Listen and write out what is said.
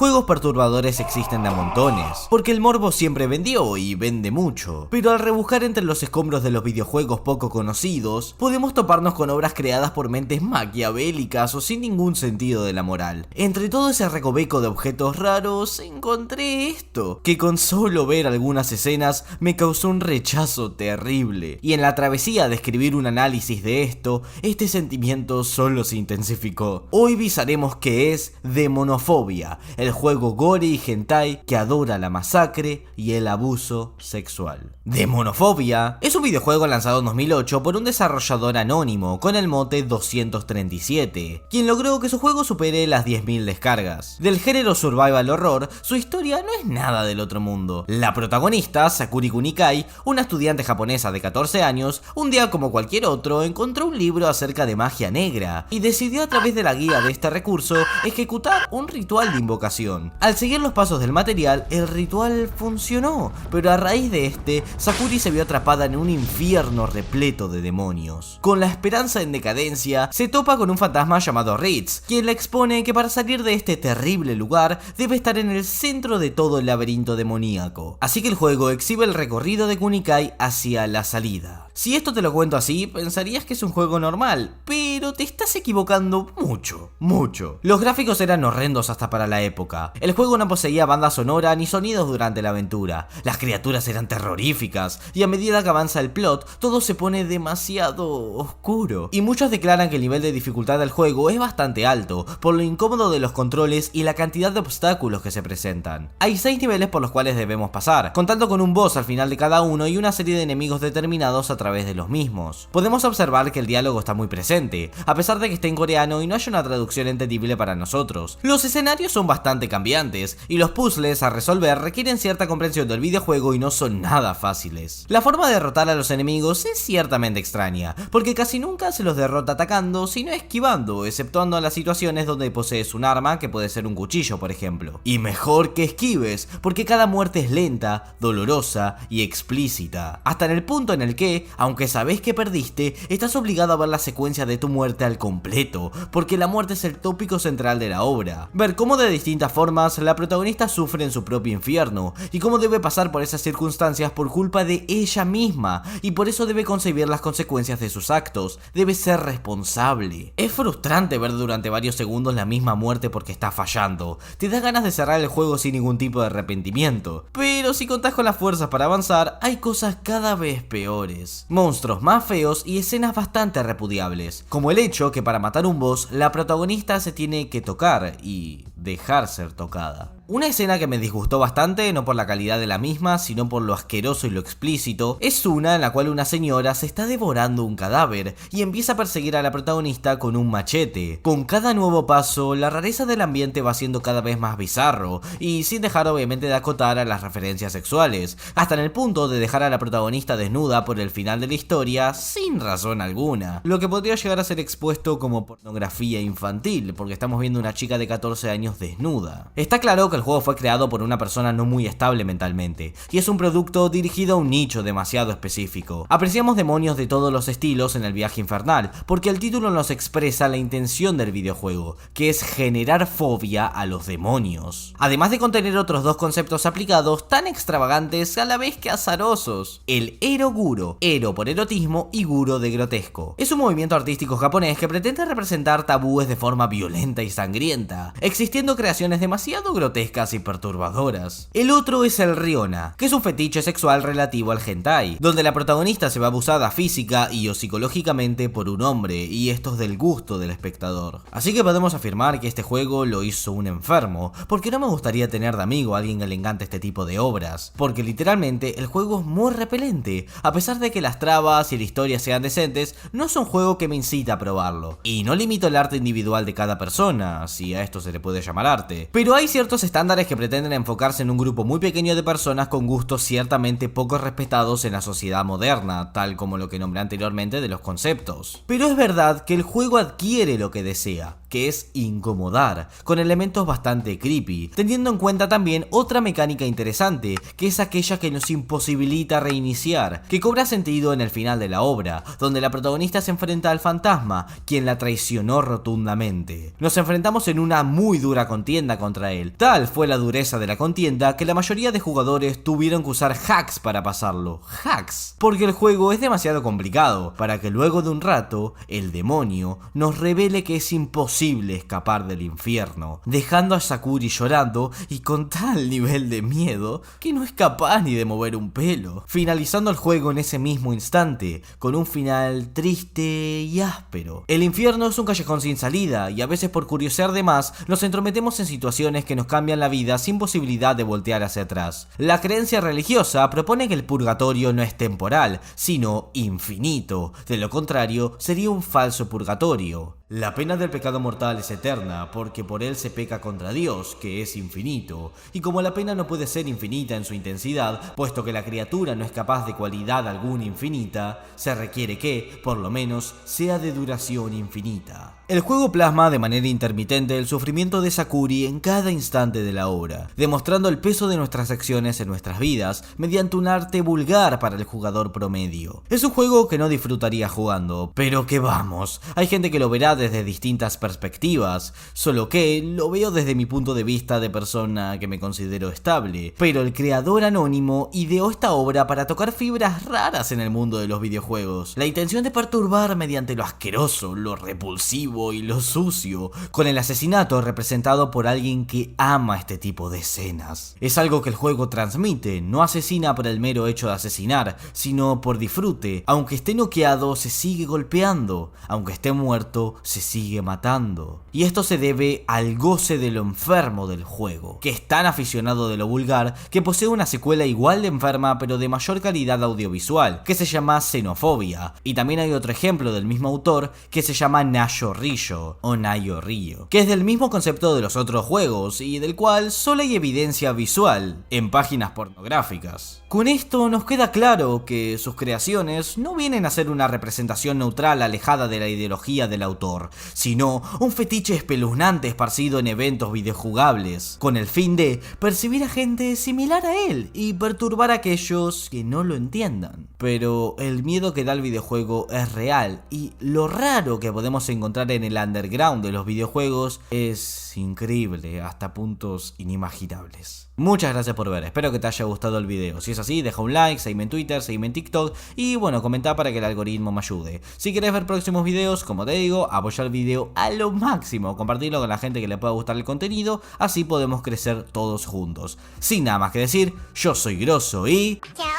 Juegos perturbadores existen de a montones, porque el morbo siempre vendió y vende mucho, pero al rebuscar entre los escombros de los videojuegos poco conocidos, podemos toparnos con obras creadas por mentes maquiavélicas o sin ningún sentido de la moral. Entre todo ese recoveco de objetos raros, encontré esto, que con solo ver algunas escenas me causó un rechazo terrible, y en la travesía de escribir un análisis de esto, este sentimiento solo se intensificó. Hoy visaremos qué es Demonofobia, el juego gore y hentai que adora la masacre y el abuso sexual. Demonofobia es un videojuego lanzado en 2008 por un desarrollador anónimo con el mote 237, quien logró que su juego supere las 10.000 descargas. Del género survival horror, su historia no es nada del otro mundo. La protagonista, Sakuri Kunikai, una estudiante japonesa de 14 años, un día como cualquier otro encontró un libro acerca de magia negra y decidió a través de la guía de este recurso ejecutar un ritual de invocación. Al seguir los pasos del material, el ritual funcionó, pero a raíz de este, Sakuri se vio atrapada en un infierno repleto de demonios. Con la esperanza en decadencia, se topa con un fantasma llamado Ritz, quien le expone que para salir de este terrible lugar, debe estar en el centro de todo el laberinto demoníaco. Así que el juego exhibe el recorrido de Kunikai hacia la salida. Si esto te lo cuento así, pensarías que es un juego normal, pero te estás equivocando mucho. Los gráficos eran horrendos hasta para la época. El juego no poseía banda sonora ni sonidos durante la aventura. Las criaturas eran terroríficas, y a medida que avanza el plot, todo se pone demasiado oscuro. Y muchos declaran que el nivel de dificultad del juego es bastante alto, por lo incómodo de los controles y la cantidad de obstáculos que se presentan. Hay 6 niveles por los cuales debemos pasar, contando con un boss al final de cada uno y una serie de enemigos determinados a través de los mismos. Podemos observar que el diálogo está muy presente, a pesar de que esté en coreano y no haya una traducción entendible para nosotros. Los escenarios son bastante cambiantes, y los puzzles a resolver requieren cierta comprensión del videojuego y no son nada fáciles. La forma de derrotar a los enemigos es ciertamente extraña, porque casi nunca se los derrota atacando, sino esquivando, exceptuando las situaciones donde posees un arma, que puede ser un cuchillo por ejemplo. Y mejor que esquives, porque cada muerte es lenta, dolorosa y explícita, hasta en el punto en el que, aunque sabes que perdiste, estás obligado a ver la secuencia de tu muerte al completo, porque la muerte es el tópico central de la obra. Ver cómo de distintas formas la protagonista sufre en su propio infierno, y cómo debe pasar por esas circunstancias por culpa de ella misma, y por eso debe concebir las consecuencias de sus actos, debe ser responsable. Es frustrante ver durante varios segundos la misma muerte porque está fallando, te da ganas de cerrar el juego sin ningún tipo de arrepentimiento, pero si contás con las fuerzas para avanzar, hay cosas cada vez peores. Monstruos más feos y escenas bastante repudiables, como el hecho que para matar un boss, la protagonista se tiene que tocar y dejar ser tocada. Una escena que me disgustó bastante, no por la calidad de la misma, sino por lo asqueroso y lo explícito, es una en la cual una señora se está devorando un cadáver y empieza a perseguir a la protagonista con un machete. Con cada nuevo paso, la rareza del ambiente va siendo cada vez más bizarro, y sin dejar obviamente de acotar a las referencias sexuales, hasta en el punto de dejar a la protagonista desnuda por el final de la historia sin razón alguna, lo que podría llegar a ser expuesto como pornografía infantil, porque estamos viendo una chica de 14 años desnuda. Está claro que el juego fue creado por una persona no muy estable mentalmente, y es un producto dirigido a un nicho demasiado específico. Apreciamos demonios de todos los estilos en el viaje infernal, porque el título nos expresa la intención del videojuego, que es generar fobia a los demonios. Además de contener otros dos conceptos aplicados tan extravagantes a la vez que azarosos. El eroguro, ero por erotismo y guro de grotesco. Es un movimiento artístico japonés que pretende representar tabúes de forma violenta y sangrienta, existiendo creaciones demasiado grotescas y perturbadoras. El otro es el Ryona, que es un fetiche sexual relativo al hentai, donde la protagonista se ve abusada física y o psicológicamente por un hombre, y esto es del gusto del espectador. Así que podemos afirmar que este juego lo hizo un enfermo, porque no me gustaría tener de amigo a alguien que le encante este tipo de obras, porque literalmente el juego es muy repelente. A pesar de que las trabas y la historia sean decentes, no es un juego que me incita a probarlo. Y no limito el arte individual de cada persona, si a esto se le puede llamar arte, pero hay ciertos estándares que pretenden enfocarse en un grupo muy pequeño de personas con gustos ciertamente poco respetados en la sociedad moderna, tal como lo que nombré anteriormente de los conceptos. Pero es verdad que el juego adquiere lo que desea, que es incomodar, con elementos bastante creepy, teniendo en cuenta también otra mecánica interesante, que es aquella que nos imposibilita reiniciar, que cobra sentido en el final de la obra, donde la protagonista se enfrenta al fantasma, quien la traicionó rotundamente. Nos enfrentamos en una muy dura contienda contra él. Tal fue la dureza de la contienda que la mayoría de jugadores tuvieron que usar hacks para pasarlo. Hacks, porque el juego es demasiado complicado para que luego de un rato el demonio nos revele que es imposible escapar del infierno, dejando a Sakuri llorando y con tal nivel de miedo que no es capaz ni de mover un pelo, finalizando el juego en ese mismo instante, con un final triste y áspero. El infierno es un callejón sin salida y a veces por curiosear de más nos entrometemos en situaciones que nos cambian la vida sin posibilidad de voltear hacia atrás. La creencia religiosa propone que el purgatorio no es temporal, sino infinito, de lo contrario sería un falso purgatorio. La pena del pecado mortal es eterna, porque por él se peca contra Dios, que es infinito, y como la pena no puede ser infinita en su intensidad, puesto que la criatura no es capaz de cualidad alguna infinita, se requiere que, por lo menos, sea de duración infinita. El juego plasma de manera intermitente el sufrimiento de Sakuri en cada instante de la obra, demostrando el peso de nuestras acciones en nuestras vidas mediante un arte vulgar para el jugador promedio. Es un juego que no disfrutaría jugando, pero que vamos, hay gente que lo verá desde distintas perspectivas, solo que lo veo desde mi punto de vista de persona que me considero estable, pero el creador anónimo ideó esta obra para tocar fibras raras en el mundo de los videojuegos. La intención de perturbar mediante lo asqueroso, lo repulsivo y lo sucio, con el asesinato representado por alguien que ama este tipo de escenas. Es algo que el juego transmite, no asesina por el mero hecho de asesinar, sino por disfrute. Aunque esté noqueado, se sigue golpeando, aunque esté muerto, se sigue matando. Y esto se debe al goce de lo enfermo del juego, que es tan aficionado de lo vulgar que posee una secuela igual de enferma pero de mayor calidad audiovisual, que se llama Xenofobia. Y también hay otro ejemplo del mismo autor que se llama Nayo Rio o Nayo Rio, que es del mismo concepto de los otros juegos y del cual solo hay evidencia visual en páginas pornográficas. Con esto nos queda claro que sus creaciones no vienen a ser una representación neutral alejada de la ideología del autor, sino un fetiche espeluznante esparcido en eventos videojugables, con el fin de percibir a gente similar a él y perturbar a aquellos que no lo entiendan. Pero el miedo que da el videojuego es real y lo raro que podemos encontrar en el underground de los videojuegos es increíble hasta puntos inimaginables. Muchas gracias por ver, espero que te haya gustado el video. Si es así, deja un like, seguime en Twitter, seguime en TikTok y bueno, comenta para que el algoritmo me ayude. Si querés ver próximos videos, como te digo, apoya el video a lo máximo, compartirlo con la gente que le pueda gustar el contenido, así podemos crecer todos juntos. Sin nada más que decir, yo soy Grosso y... ¡chao!